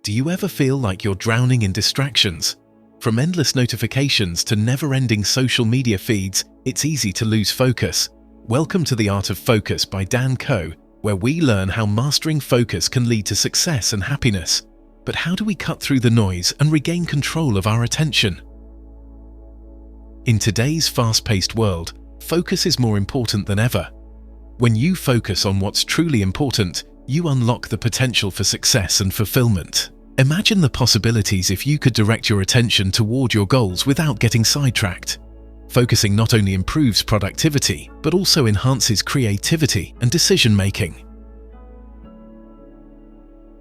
Do you ever feel like you're drowning in distractions? From endless notifications to never-ending social media feeds, it's easy to lose focus. Welcome to The Art of Focus by Dan KOE, where we learn how mastering focus can lead to success and happiness. But how do we cut through the noise and regain control of our attention? In today's fast-paced world, focus is more important than ever. When you focus on what's truly important, you unlock the potential for success and fulfillment. Imagine the possibilities if you could direct your attention toward your goals without getting sidetracked. Focusing not only improves productivity, but also enhances creativity and decision-making.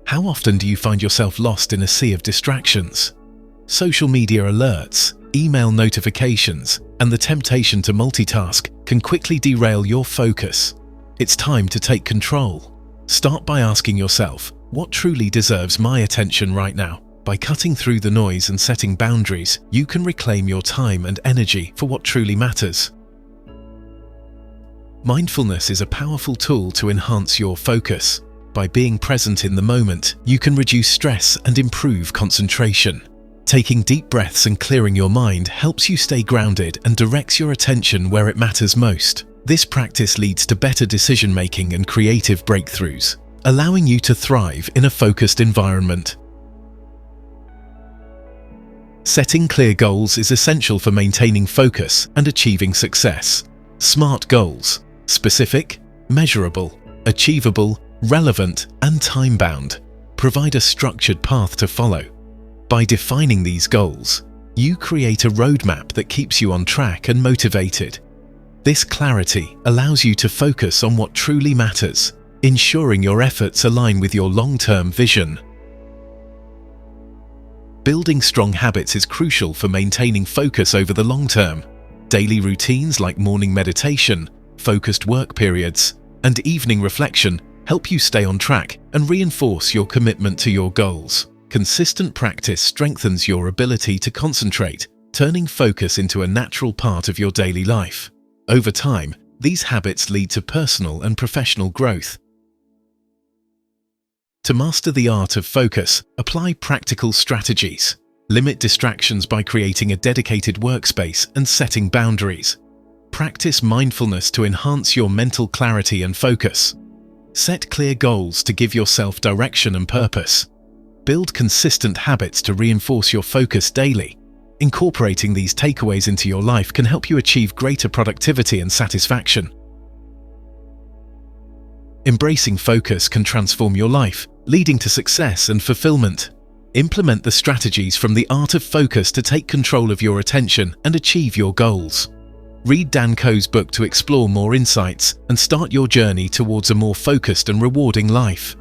How often do you find yourself lost in a sea of distractions? Social media alerts, email notifications, and the temptation to multitask can quickly derail your focus. It's time to take control. Start by asking yourself, what truly deserves my attention right now? By cutting through the noise and setting boundaries, you can reclaim your time and energy for what truly matters. Mindfulness is a powerful tool to enhance your focus. By being present in the moment, you can reduce stress and improve concentration. Taking deep breaths and clearing your mind helps you stay grounded and directs your attention where it matters most. This practice leads to better decision-making and creative breakthroughs, allowing you to thrive in a focused environment. Setting clear goals is essential for maintaining focus and achieving success. SMART goals: specific, measurable, achievable, relevant, and time-bound, provide a structured path to follow. By defining these goals, you create a roadmap that keeps you on track and motivated. This clarity allows you to focus on what truly matters, ensuring your efforts align with your long-term vision. Building strong habits is crucial for maintaining focus over the long term. Daily routines like morning meditation, focused work periods, and evening reflection help you stay on track and reinforce your commitment to your goals. Consistent practice strengthens your ability to concentrate, turning focus into a natural part of your daily life. Over time, these habits lead to personal and professional growth. To master the art of focus, apply practical strategies. Limit distractions by creating a dedicated workspace and setting boundaries. Practice mindfulness to enhance your mental clarity and focus. Set clear goals to give yourself direction and purpose. Build consistent habits to reinforce your focus daily. Incorporating these takeaways into your life can help you achieve greater productivity and satisfaction. Embracing focus can transform your life, leading to success and fulfillment. Implement the strategies from The Art of Focus to take control of your attention and achieve your goals. Read Dan KOE's book to explore more insights and start your journey towards a more focused and rewarding life.